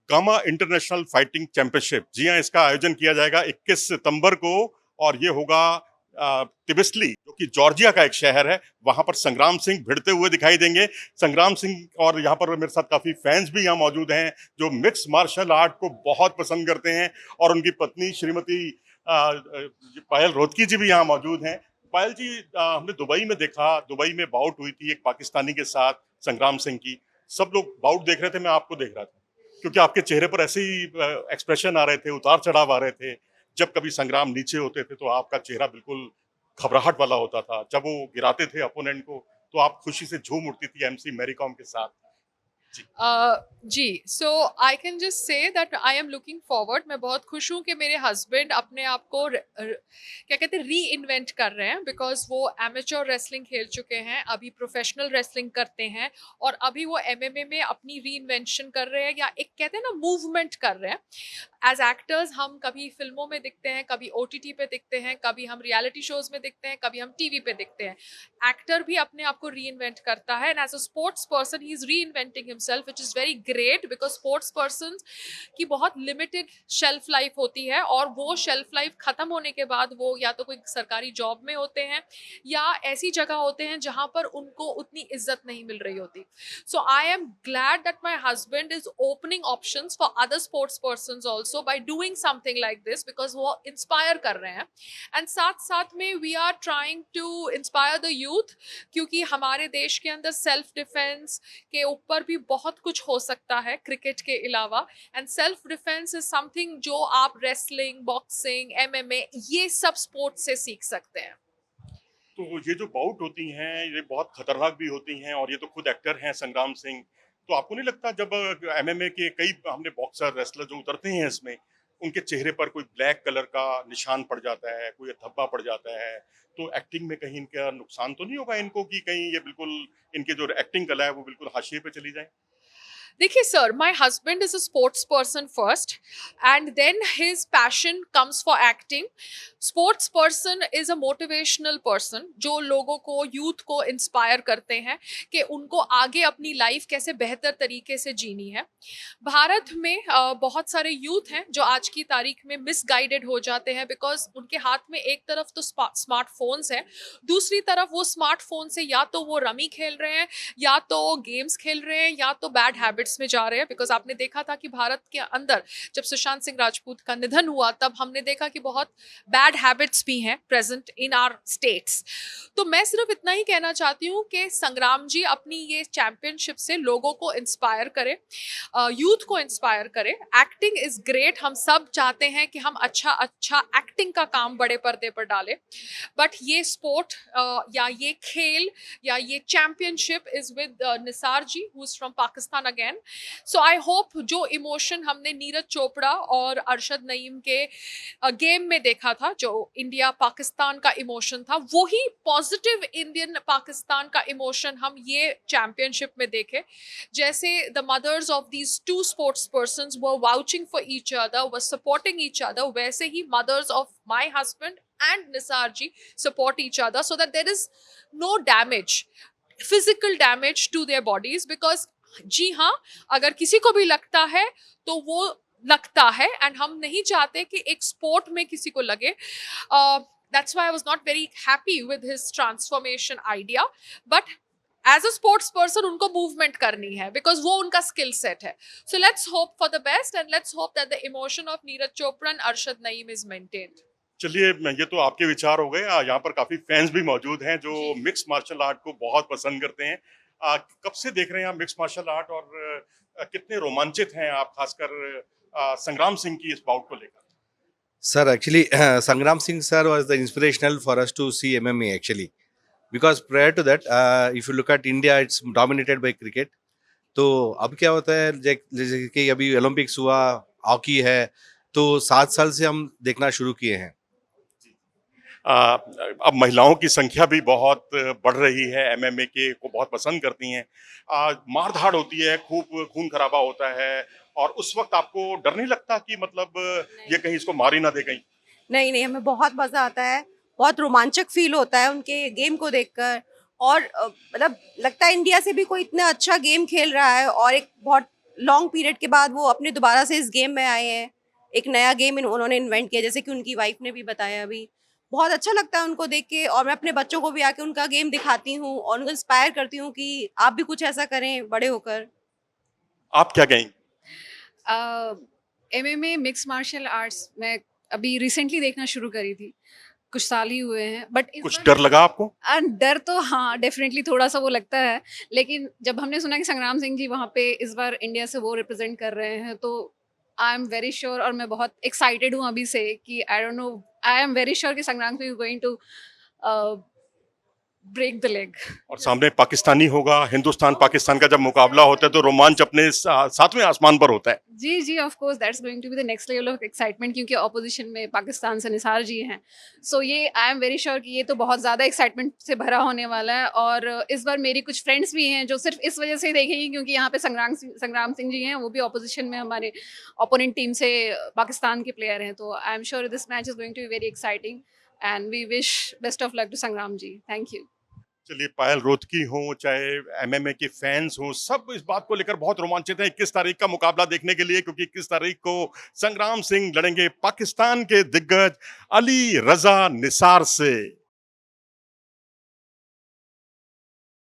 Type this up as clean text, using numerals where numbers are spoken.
Gamma international fighting championship. जी हाँ, इसका आयोजन किया जाएगा 21 सितंबर को और ये होगा तिबिस्ली, जो कि जॉर्जिया का एक शहर है। वहां पर संग्राम सिंह भिड़ते हुए दिखाई देंगे। संग्राम सिंह और यहाँ पर मेरे साथ काफी फैंस भी यहाँ मौजूद हैं जो मिक्स मार्शल आर्ट को बहुत पसंद करते हैं, और उनकी पत्नी श्रीमती पायल रोहतगी जी भी यहाँ मौजूद हैं। पायल जी, हमने दुबई में देखा, दुबई में बाउट हुई थी एक पाकिस्तानी के साथ, संग्राम सिंह की। सब लोग बाउट देख रहे थे, मैं आपको देख रहा था, क्योंकि आपके चेहरे पर ऐसे ही एक्सप्रेशन आ रहे थे, उतार चढ़ाव आ रहे थे। जब कभी संग्राम नीचे होते थे तो आपका चेहरा बिल्कुल घबराहट वाला होता था। जब वो गिराते थे अपोनेंट को तो आप खुशी से झूम उठती थी एमसी मैरी कॉम के साथ। जी। जी, so I can just say that I am looking forward. मैं बहुत खुश हूँ कि मेरे हस्बैंड अपने आप को क्या कहते हैं, री इन्वेंट कर रहे हैं, बिकॉज वो एमेच्योर रेसलिंग खेल चुके हैं, अभी प्रोफेशनल रेसलिंग करते हैं, और अभी वो एमएमए में अपनी री इन्वेंशन कर रहे हैं, या एक कहते हैं ना मूवमेंट कर रहे हैं। एज एक्टर्स हम कभी फिल्मों में दिखते हैं, कभी ओटीटी पे दिखते हैं, कभी हम रियलिटी शोज में दिखते हैं, कभी हम टीवी पे दिखते हैं। एक्टर भी अपने आप को री इन्वेंट करता है, and as a sports person he is reinventing himself, which is very great, because sports person की बहुत लिमिटेड शेल्फ लाइफ होती है, और वो शेल्फ लाइफ खत्म होने के बाद वो या तो कोई सरकारी जॉब में होते हैं, या ऐसी जगह होते हैं जहां पर उनको उतनी इज्जत नहीं मिल रही होती। So I am glad that my husband is opening options for other sports person also by doing something like this, because वो इंस्पायर कर रहे हैं। एंड साथ साथ में we are trying to inspire the youth, क्योंकि हमारे देश के अंदर सेल्फ डिफेंस के ऊपर भी बहुत कुछ हो सकता है क्रिकेट के अलावा, and self defence is something जो आप रेसलिंग, बॉक्सिंग, एमएमए, ये सब स्पोर्ट्स से सीख सकते हैं। तो ये जो बाउट होती हैं ये बहुत खतरनाक भी होती हैं, और ये तो खुद एक्टर हैं संग्राम सिंह। तो आपको नहीं लगता जब एमएमए के कई हमने बॉक्सर रेसलर जो उतरते हैं इसमें, उनके चेहरे पर कोई ब्लैक कलर का निशान पड़ जाता है, कोई धब्बा पड़ जाता है, तो एक्टिंग में कहीं इनका नुकसान तो नहीं होगा इनको, कि कहीं ये बिल्कुल इनके जो एक्टिंग कला है वो बिल्कुल हाशिए पे चली जाए? देखिए sir, my husband is a sports person first, and then his passion comes for acting. Sports person is a motivational person, जो लोगों को, यूथ को इंस्पायर करते हैं कि उनको आगे अपनी लाइफ कैसे बेहतर तरीके से जीनी है। भारत में बहुत सारे यूथ हैं जो आज की तारीख में मिसगाइडेड हो जाते हैं, बिकॉज उनके हाथ में एक तरफ तो स्मार्टफोन्स हैं, दूसरी तरफ वो स्मार्टफोन से या तो वो रमी खेल रहे हैं, या तो गेम्स खेल रहे हैं, या तो बैड हैबिट्स में जा रहे हैं। बिकॉज आपने देखा था कि भारत के अंदर जब सुशांत सिंह राजपूत का निधन हुआ, तब हमने देखा कि बहुत बैड हैबिट्स भी हैं प्रेजेंट इन आवर स्टेट्स। तो मैं सिर्फ इतना ही कहना चाहती हूँ कि संग्राम जी अपनी ये चैंपियनशिप से लोगों को इंस्पायर करें, यूथ को इंस्पायर करें। एक्टिंग इज ग्रेट, हम सब चाहते हैं कि हम अच्छा अच्छा एक्टिंग का काम बड़े पर्दे पर डालें, बट ये स्पोर्ट या ये खेल या ये championship is with Nisar ji, who is from Pakistan again. So I hope जो इमोशन हमने नीरज चोपड़ा और अरशद नईम के गेम में देखा था, जो इंडिया पाकिस्तान का इमोशन था, वही पॉजिटिव इंडियन पाकिस्तान का इमोशन हम ये चैंपियनशिप में देखे। जैसे the mothers of these two sports persons were vouching for each other, were supporting each other, वैसे ही mothers of my husband and Nisar ji support each other, so that there is no damage, physical damage to their bodies, because जी हाँ, अगर किसी को भी लगता है तो वो लगता है, एंड हम नहीं चाहते कि एक स्पोर्ट में किसी को लगे। that's why I was not very happy with his transformation idea, but as a sports person उनको मूवमेंट करनी है, बिकॉज वो उनका स्किल सेट है। So let's hope for the best, and let's hope that the emotion of Neeraj Chopra and Arshad Naeem is maintained. चलिए, ये तो आपके विचार हो गए। यहाँ पर काफी फैंस भी मौजूद हैं जो मिक्स मार्शल आर्ट को बहुत पसंद करते हैं। कब से देख रहे हैं आप मिक्स मार्शल आर्ट, और कितने रोमांचित हैं आप, खासकर संग्राम सिंह की इस बाउट को लेकर? Sir, actually, Sangram Singh sir was the inspirational for us to see MMA actually, because prior to that, if you look at India, it's dominated by cricket. तो अब क्या होता है, जैसे कि अभी ओलंपिक्स हुआ, हॉकी है, तो 7 साल से हम देखना शुरू किए हैं। अब महिलाओं की संख्या भी बहुत बढ़ रही है, एमएमए के को बहुत पसंद करती हैं। मारधाड़ होती है, खूब खून खराबा होता है, और उस वक्त आपको डर नहीं लगता कि मतलब ये कहीं इसको मार ही ना दे कहीं? नहीं नहीं, हमें बहुत मजा आता है, बहुत रोमांचक फील होता है उनके गेम को देखकर। और मतलब लगता है इंडिया से भी कोई इतना अच्छा गेम खेल रहा है, और एक बहुत लॉन्ग पीरियड के बाद वो अपने दोबारा से इस गेम में आए हैं, एक नया गेम उन्होंने इन्वेंट किया, जैसे कि उनकी वाइफ ने भी बताया अभी। बहुत अच्छा लगता है उनको देख के, और मैं अपने बच्चों को भी आके उनका गेम दिखाती हूँ और उनको इंस्पायर करती हूँ कि आप भी कुछ ऐसा करें बड़े होकर। आप क्या कहेंगे? एमएमए मिक्स मार्शल आर्ट्स मैं अभी रिसेंटली देखना शुरू करी थी, कुछ साल ही हुए हैं, बट कुछ डर लगा आपको? डर तो हाँ डेफिनेटली थोड़ा सा वो लगता है, लेकिन जब हमने सुना कि संग्राम सिंह जी वहाँ पे इस बार इंडिया से वो रिप्रेजेंट कर रहे हैं तो आई एम वेरी श्योर, और मैं बहुत एक्साइटेड हूँ अभी से कि I don't know, I am very sure कि Sangram Singh is going to break the leg. और सामने पाकिस्तानी होगा, हिंदुस्तान पाकिस्तान का जब मुकाबला होता है तो रोमांच अपने सातवें आसमान पर होता है। जी जी, of course that's going to be the next level of excitement, क्योंकि ऑपोजिशन में पाकिस्तान से निसार जी हैं। सो ये आई एम वेरी श्योर कि ये तो बहुत ज़्यादा एक्साइटमेंट से भरा होने वाला है, और इस बार मेरी कुछ फ्रेंड्स भी हैं जो सिर्फ इस वजह से ही देखेंगी क्योंकि यहाँ पे संग्राम सिंह जी हैं, वो भी ऑपोजिशन में हमारे ओपोनेंट टीम से पाकिस्तान के प्लेयर हैं। तो I am sure this match is going to be very exciting and we wish best of luck to Sangram ji. Thank you. चलिए, पायल रोहतगी हो चाहे एमएमए के फैंस हो, सब इस बात को लेकर बहुत रोमांचित हैं 21 तारीख का मुकाबला देखने के लिए, क्योंकि 21 तारीख को संग्राम सिंह लड़ेंगे पाकिस्तान के दिग्गज अली रजा निसार से।